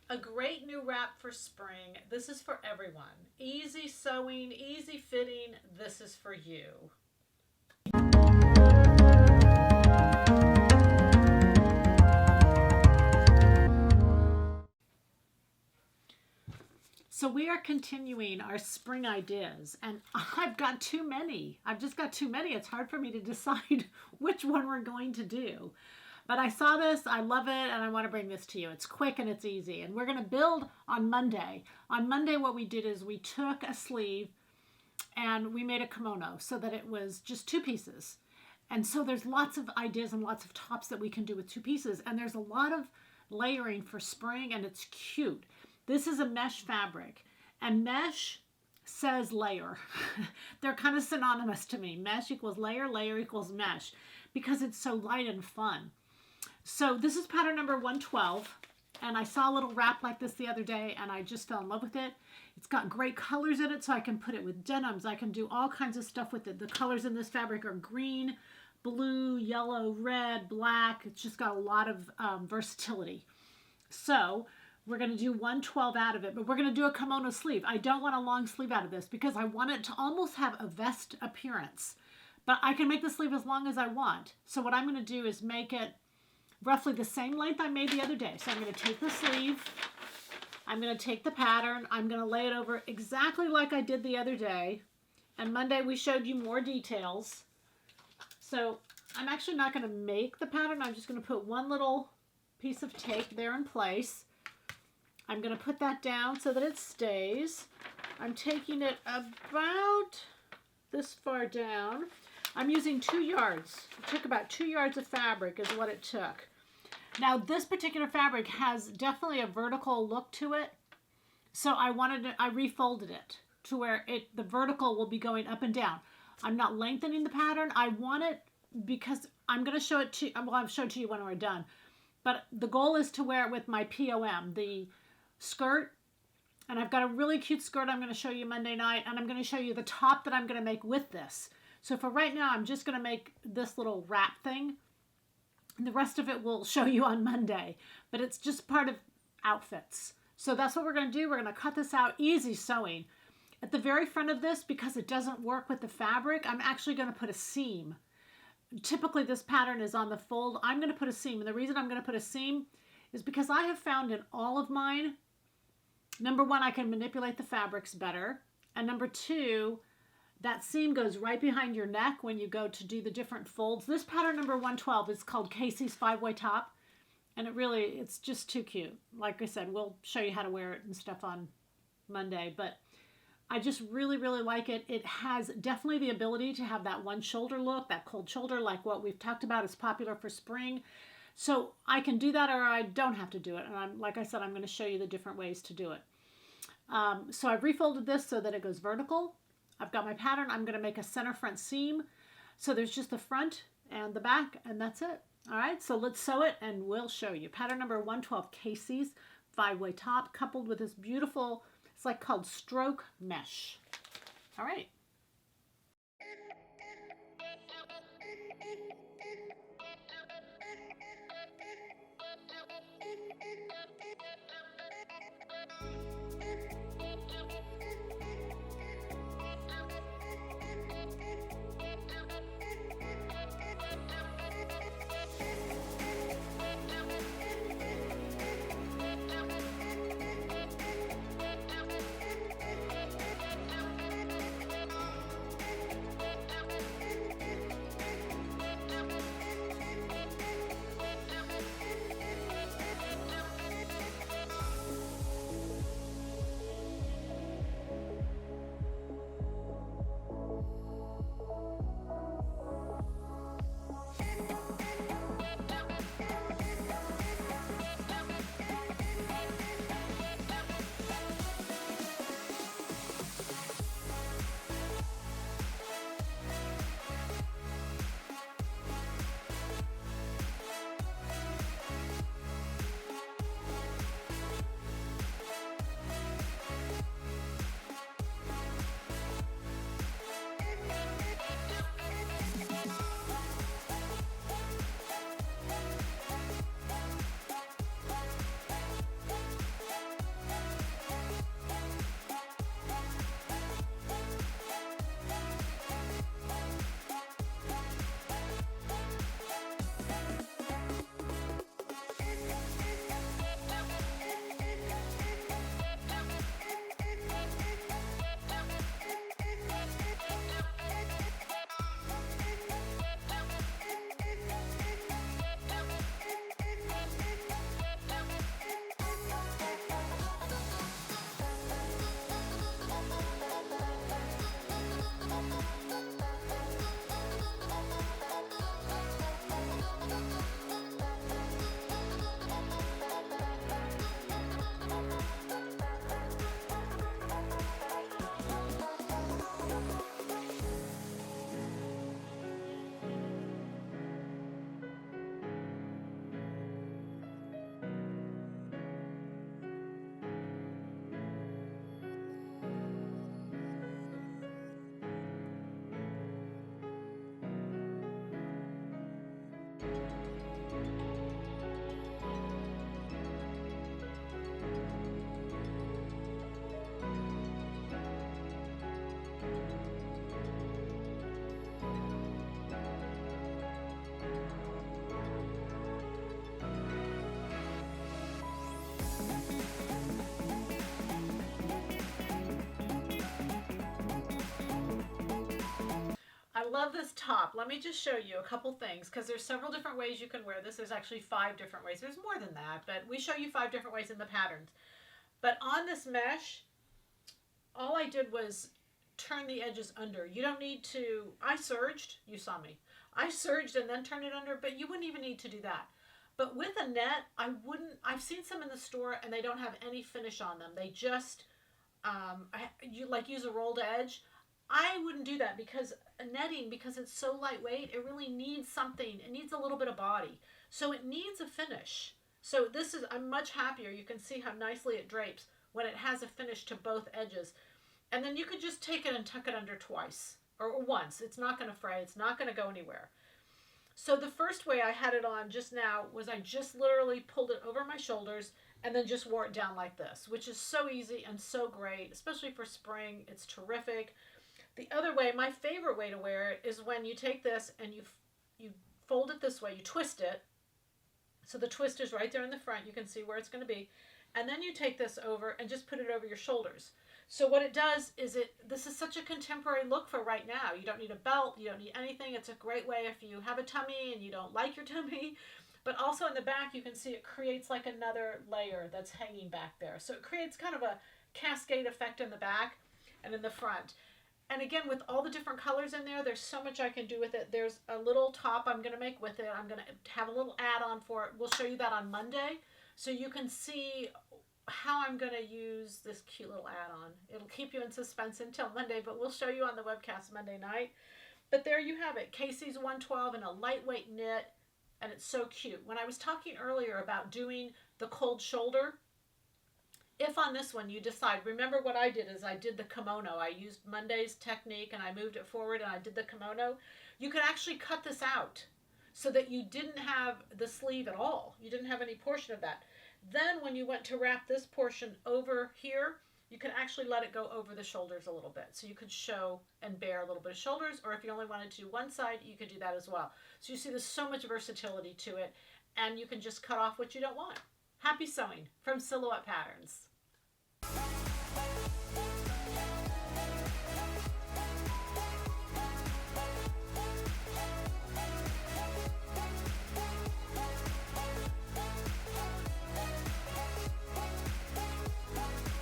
A great new wrap for spring. This is for everyone. Easy sewing, easy fitting. This is for you. So we are continuing our spring ideas, and I've got too many. I've just got too many. It's hard for me to decide which one we're going to do. But I saw this, I love it, and I want to bring this to you. It's quick and it's easy. And we're going to build on Monday. On Monday, what we did is we took a sleeve and we made a kimono so that it was just two pieces. And so there's lots of ideas and lots of tops that we can do with two pieces. And there's a lot of layering for spring, and it's cute. This is a mesh fabric, and mesh says layer. They're kind of synonymous to me. Mesh equals layer, layer equals mesh, because it's so light and fun. So this is pattern number 112, and I saw a little wrap like this the other day, and I just fell in love with it. It's got great colors in it, so I can put it with denims. I can do all kinds of stuff with it. The colors in this fabric are green, blue, yellow, red, black. It's just got a lot of versatility. So we're going to do 112 out of it, but we're going to do a kimono sleeve. I don't want a long sleeve out of this because I want it to almost have a vest appearance, but I can make the sleeve as long as I want. So what I'm going to do is make it roughly the same length I made the other day. So I'm going to take the sleeve, I'm going to take the pattern, I'm going to lay it over exactly like I did the other day. And Monday we showed you more details. So I'm actually not going to make the pattern. I'm just going to put one little piece of tape there in place. I'm going to put that down so that it stays. I'm taking it about this far down. I'm using 2 yards. It took about 2 yards of fabric is what it took. Now this particular fabric has definitely a vertical look to it. So I refolded it to where the vertical will be going up and down. I'm not lengthening the pattern. I want it because I'm going to show it to, well, I'll show it to you when we're done. But the goal is to wear it with my POM, the skirt. And I've got a really cute skirt I'm going to show you Monday night. And I'm going to show you the top that I'm going to make with this. So for right now, I'm just going to make this little wrap thing. And the rest of it we'll show you on Monday. But it's just part of outfits. So that's what we're going to do. We're going to cut this out. Easy sewing. At the very front of this, because it doesn't work with the fabric, I'm actually going to put a seam. Typically this pattern is on the fold. I'm going to put a seam. And the reason I'm going to put a seam is because I have found in all of mine, number one, I can manipulate the fabrics better. And number two, that seam goes right behind your neck when you go to do the different folds. This pattern number 112 is called Casey's 5-way top. And it's just too cute. Like I said, we'll show you how to wear it and stuff on Monday. But I just really, really like it. It has definitely the ability to have that one shoulder look, that cold shoulder, like what we've talked about is popular for spring. So I can do that or I don't have to do it. And like I said, I'm going to show you the different ways to do it. So I've refolded this so that it goes vertical. I've got my pattern. I'm going to make a center front seam. So there's just the front and the back, and that's it. All right, so let's sew it and we'll show you. Pattern number 112, Casey's 5-way top, coupled with this beautiful, it's like called stroke mesh. All right. love this top. Let me just show you a couple things because there's several different ways you can wear this. There's actually 5 different ways. There's more than that, but we show you 5 different ways in the patterns. But on this mesh, all I did was turn the edges under. You don't need to, I serged, you saw me. I serged and then turned it under, but you wouldn't even need to do that. But with a net, I've seen some in the store and they don't have any finish on them. They just, you like use a rolled edge. I wouldn't do that because netting, because it's so lightweight, it really needs something. It needs a little bit of body. So it needs a finish. So this is, I'm much happier. You can see how nicely it drapes when it has a finish to both edges. And then you could just take it and tuck it under twice or once. It's not going to fray. It's not going to go anywhere. So the first way I had it on just now was I just literally pulled it over my shoulders and then just wore it down like this, which is so easy and so great, especially for spring. It's terrific. The other way, my favorite way to wear it, is when you take this and you fold it this way, you twist it. So the twist is right there in the front. You can see where it's going to be. And then you take this over and just put it over your shoulders. So what it does is this is such a contemporary look for right now. You don't need a belt. You don't need anything. It's a great way if you have a tummy and you don't like your tummy. But also in the back, you can see it creates like another layer that's hanging back there. So it creates kind of a cascade effect in the back and in the front. And again, with all the different colors in there, there's so much I can do with it. There's a little top I'm going to make with it. I'm going to have a little add-on for it. We'll show you that on Monday. So you can see how I'm going to use this cute little add-on. It'll keep you in suspense until Monday, but we'll show you on the webcast Monday night. But there you have it. Casey's 112 in a lightweight knit, and it's so cute. When I was talking earlier about doing the cold shoulder, if on this one you decide, remember what I did is I did the kimono. I used Monday's technique and I moved it forward and I did the kimono. You could actually cut this out so that you didn't have the sleeve at all. You didn't have any portion of that. Then when you went to wrap this portion over here, you could actually let it go over the shoulders a little bit. So you could show and bear a little bit of shoulders, or if you only wanted to do one side, you could do that as well. So you see there's so much versatility to it, and you can just cut off what you don't want. Happy sewing from Silhouette Patterns.